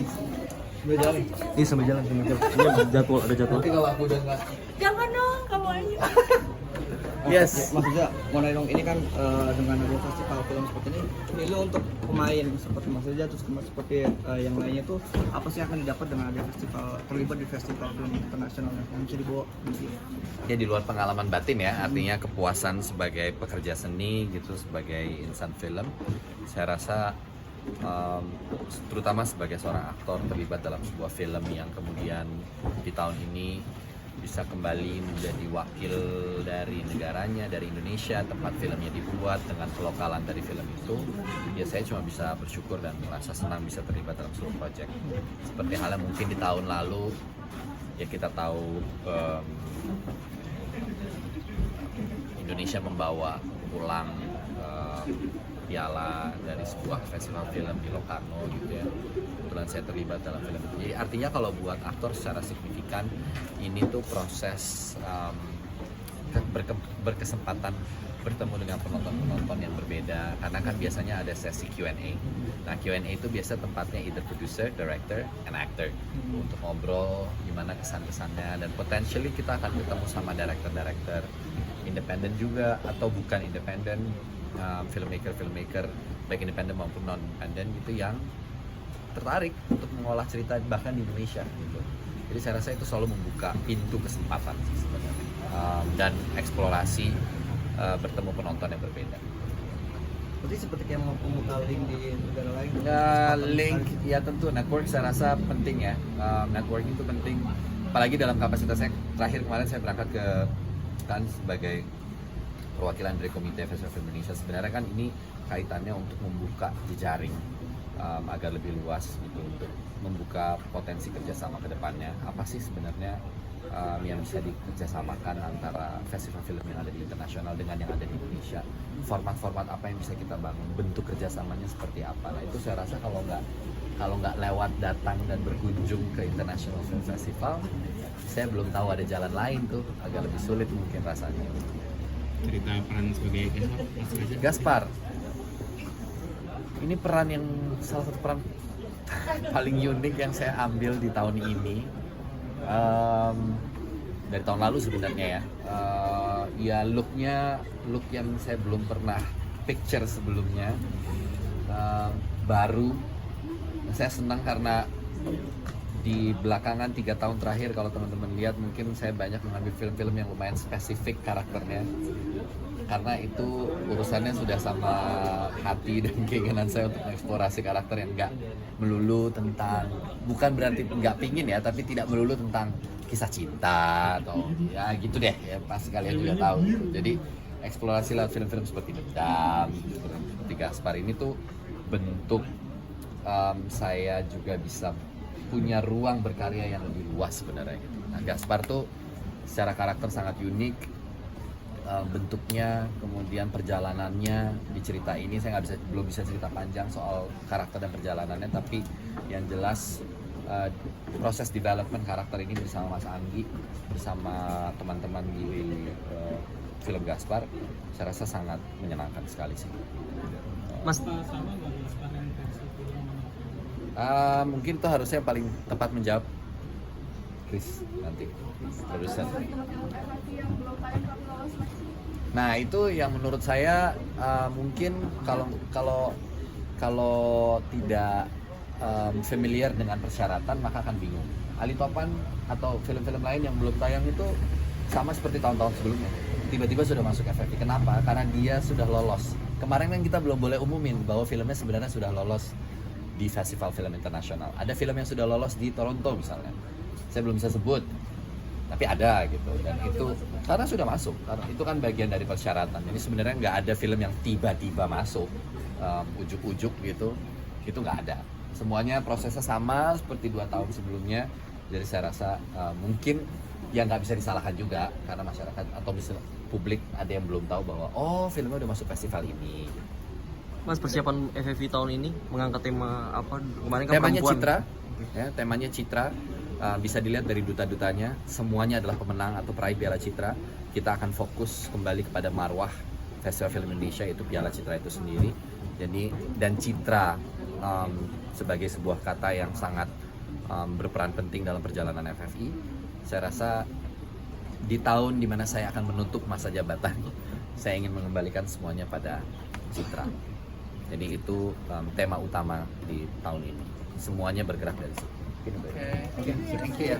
Sambil jalan. Ini sambil jalan. Ini jadwal, ada jadwal. Nanti kalau aku udah nggak. Jangan dong, kamu aja. Yes. Maksudnya mau nanya dong, ini kan dengan ada festival film seperti ini lo untuk pemain seperti Mas Reza terus seperti yang lainnya tuh apa sih yang akan didapat dengan ada festival, terlibat di festival film internasional yang bisa dibawa gitu? Ya di luar pengalaman batin ya, artinya kepuasan sebagai pekerja seni gitu, sebagai insan film. Saya rasa terutama sebagai seorang aktor terlibat dalam sebuah film yang kemudian di tahun ini bisa kembali menjadi wakil dari negaranya, dari Indonesia, tempat filmnya dibuat dengan kelokalan dari film itu, ya saya cuma bisa bersyukur dan merasa senang bisa terlibat dalam sebuah proyek. Seperti halnya mungkin di tahun lalu, ya kita tahu Indonesia membawa pulang piala dari sebuah festival film di Locarno gitu ya. Kebetulan saya terlibat dalam film itu. Jadi artinya kalau buat aktor secara signifikan ini tuh proses berkesempatan bertemu dengan penonton-penonton yang berbeda, karena kan biasanya ada sesi Q&A. Nah Q&A itu biasa tempatnya either producer, director, and actor untuk ngobrol gimana kesan-kesannya, dan potentially kita akan ketemu sama director-director independen juga atau bukan independen, filmmaker baik independen maupun non independen gitu yang tertarik untuk mengolah cerita bahkan di Indonesia gitu. Jadi saya rasa itu selalu membuka pintu kesempatan sih sebenarnya, dan eksplorasi bertemu penonton yang berbeda. Berarti seperti kayak mau membuka link di negara lain? Link ya tentu, network saya rasa penting ya. Networking itu penting, apalagi dalam kapasitas saya. Terakhir kemarin saya berangkat ke Cannes sebagai perwakilan dari Komite Festival Film Indonesia. Sebenarnya kan ini kaitannya untuk membuka jejaring agar lebih luas gitu, untuk membuka potensi kerjasama ke depannya. Apa sih sebenarnya yang bisa dikerjasamakan antara festival film yang ada di internasional dengan yang ada di Indonesia? Format-format apa yang bisa kita bangun? Bentuk kerjasamanya seperti apa? Nah itu saya rasa kalau nggak lewat datang dan berkunjung ke International Film Festival, saya belum tahu ada jalan lain tuh, agak lebih sulit mungkin rasanya. Cerita peran sebagai Gaspar, ini peran yang salah satu peran paling unik yang saya ambil di tahun ini, dari tahun lalu sebenarnya ya. Ya look yang saya belum pernah picture sebelumnya, baru. Saya senang karena di belakangan 3 tahun terakhir kalau teman-teman lihat mungkin saya banyak mengambil film-film yang lumayan spesifik karakternya, karena itu urusannya sudah sama hati dan keinginan saya untuk mengeksplorasi karakter yang nggak melulu tentang, bukan berarti nggak pingin ya, tapi tidak melulu tentang kisah cinta atau ya gitu deh ya, pasti kalian juga tahu. Jadi eksplorasi lewat film-film seperti Dendam, seperti Gaspar ini tuh bentuk saya juga bisa punya ruang berkarya yang lebih luas sebenarnya gitu. Nah Gaspar tuh secara karakter sangat unik, bentuknya, kemudian perjalanannya di cerita ini saya belum bisa cerita panjang soal karakter dan perjalanannya, tapi yang jelas proses development karakter ini bersama Mas Anggi, bersama teman-teman di film Gaspar, saya rasa sangat menyenangkan sekali sih. Mas, mungkin itu harusnya paling tepat menjawab Chris nanti, produser. Nah itu yang menurut saya mungkin kalau tidak familiar dengan persyaratan maka akan bingung. Ali Topan atau film-film lain yang belum tayang itu sama seperti tahun-tahun sebelumnya, tiba-tiba sudah masuk FFI. Kenapa? Karena dia sudah lolos. Kemarin kan kita belum boleh umumin bahwa filmnya sebenarnya sudah lolos di festival film internasional. Ada film yang sudah lolos di Toronto misalnya, saya belum bisa sebut, tapi ada gitu. Dan itu karena sudah masuk, karena itu kan bagian dari persyaratan. Jadi sebenarnya nggak ada film yang tiba-tiba masuk ujuk-ujuk gitu, itu nggak ada. Semuanya prosesnya sama seperti 2 tahun sebelumnya. Jadi saya rasa mungkin yang nggak bisa disalahkan juga, karena masyarakat atau bisa publik ada yang belum tahu bahwa oh filmnya udah masuk festival ini. Mas, persiapan FFI tahun ini mengangkat tema apa? Kemarin kan Temanya perempuan. Citra, ya, temanya Citra. Bisa dilihat dari duta-dutanya, semuanya adalah pemenang atau peraih Piala Citra. Kita akan fokus kembali kepada marwah Festival Film Indonesia, itu Piala Citra itu sendiri. Jadi dan citra sebagai sebuah kata yang sangat berperan penting dalam perjalanan FFI. Saya rasa di tahun dimana saya akan menutup masa jabatan, saya ingin mengembalikan semuanya pada citra. Jadi itu tema utama di tahun ini. Semuanya bergerak dari situ. Oke, thank you ya.